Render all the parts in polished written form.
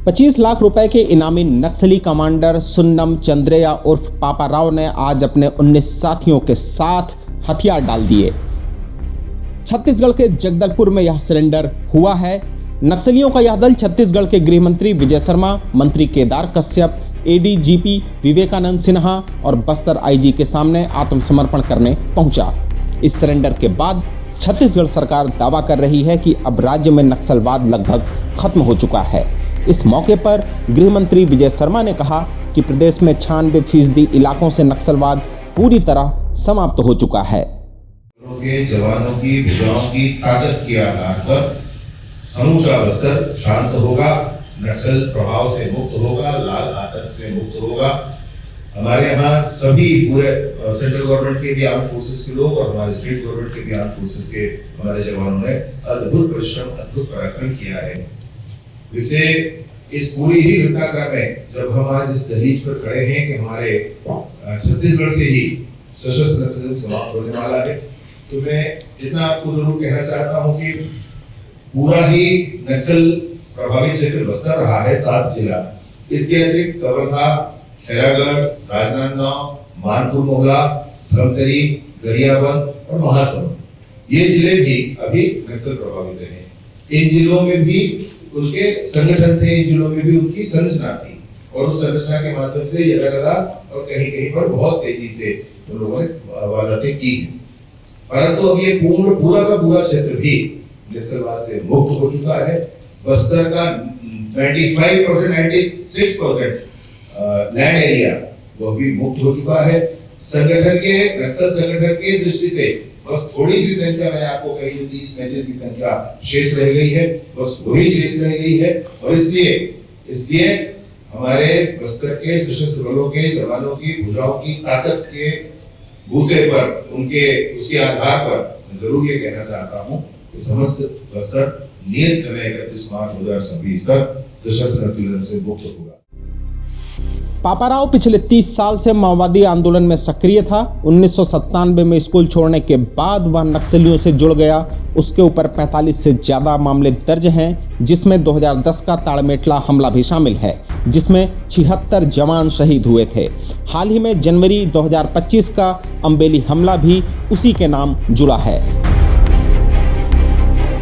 25 लाख रुपए के इनामी नक्सली कमांडर सुन्नम चंद्रैया उर्फ पापा राव ने आज अपने 19 साथियों के साथ हथियार डाल दिए। छत्तीसगढ़ के जगदलपुर में यह सरेंडर हुआ है। नक्सलियों का यह दल छत्तीसगढ़ के गृह मंत्री विजय शर्मा, मंत्री केदार कश्यप, एडीजीपी विवेकानंद सिन्हा और बस्तर आईजी के सामने आत्मसमर्पण करने पहुंचा। इस सरेंडर के बाद छत्तीसगढ़ सरकार दावा कर रही है कि अब राज्य में नक्सलवाद लगभग खत्म हो चुका है। इस मौके पर गृह मंत्री विजय शर्मा ने कहा कि प्रदेश में 96% इलाकों से नक्सलवाद पूरी तरह समाप्त हो चुका है। के जवानों की भुजाओं की ताकत के आधार पर समूचा बस्तर शांत होगा, नक्सल प्रभाव से मुक्त होगा, लाल आतंक से मुक्त होगा। हमारे यहाँ सभी पूरे सेंट्रल गवर्नमेंट के भी आर्म फोर्सेस के लोग और हमारे स्टेट गवर्नमेंट के भी आर्म फोर्सेस के हमारे जवानों ने अद्भुत परिश्रम, अद्भुत पराक्रम किया है। जिससे इस पूरी ही घटनाक्रम में जब हम आज इस दहलीज पर खड़े हैं कि हमारे छत्तीसगढ़ से ही सशस्त्र नक्सलिज्म समाप्त होने वाला है, तो मैं इतना आपको जरूर कहना चाहता हूँ कि पूरा ही नक्सल प्रभावित क्षेत्र बस्तर रहा है 7 जिला। इसके अतिरिक्त कवर्धा, खैरागढ़, राजनांदगांव, मानपुर मोहला, धमतरी, गरियाबंद और महासमुंद ये जिले भी अभी नक्सल प्रभावित रहे। इन जिलों में भी उनके संगठन थे, इन जिलों में भी उनकी संरचना थी और उस संरचना के माध्यम से यदाकदा और कहीं कहीं पर बहुत तेजी से उन लोगों ने वारदातें की। परंतु अब ये पूरा का पूरा क्षेत्र भी नक्सलवाद से मुक्त हो चुका है। बस्तर का 96% लैंड एरिया वो भी मुक्त हो चुका है। संगठन के नक्सल संगठन के दृष्टि से बस थोड़ी सी संख्या मैंने आपको कही, जो 30-35 की संख्या शेष रह गई है, बस वही शेष रह गई है। और इसलिए हमारे बस्तर के सशस्त्र बलों के जवानों की भुजाओं की ताकत के बूते पर उसके आधार पर जरूर ये कहना चाहता हूँ कि समस्त बस्तर नियत समय 31 मार्च 2026 तक सशस्त्र नक्सलिज्म से मुक्त होगा। पापा राव पिछले 30 साल से माओवादी आंदोलन में सक्रिय था। 1997 में स्कूल छोड़ने के बाद वह नक्सलियों से जुड़ गया। उसके ऊपर 45 से ज़्यादा मामले दर्ज हैं, जिसमें 2010 का ताड़मेटला हमला भी शामिल है, जिसमें 76 जवान शहीद हुए थे। हाल ही में जनवरी 2025 का अम्बेली हमला भी उसी के नाम जुड़ा है।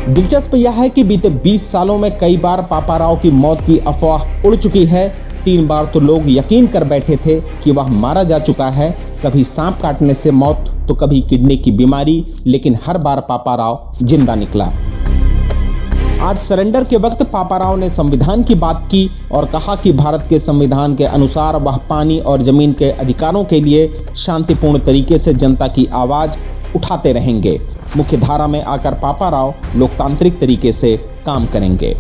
दिलचस्प यह है कि बीते 20 सालों में कई बार पापा राव की मौत की अफवाह उड़ चुकी है। 3 बार तो लोग यकीन कर बैठे थे कि वह मारा जा चुका है, कभी सांप काटने से मौत तो कभी किडनी की बीमारी, लेकिन हर बार पापा राव जिंदा निकला। आज सरेंडर के वक्त पापा राव ने संविधान की बात की और कहा कि भारत के संविधान के अनुसार वह पानी और जमीन के अधिकारों के लिए शांतिपूर्ण तरीके से जनता की आवाज़ उठाते रहेंगे। मुख्य धारा में आकर पापा राव लोकतांत्रिक तरीके से काम करेंगे।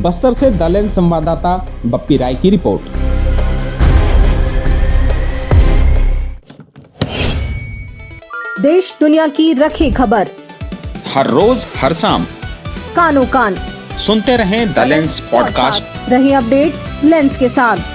बस्तर से द लेंस संवाददाता बप्पी राय की रिपोर्ट। देश दुनिया की रखी खबर हर रोज हर शाम कानो कान सुनते रहें द लेंस पॉडकास्ट। रहे अपडेट लेंस के साथ।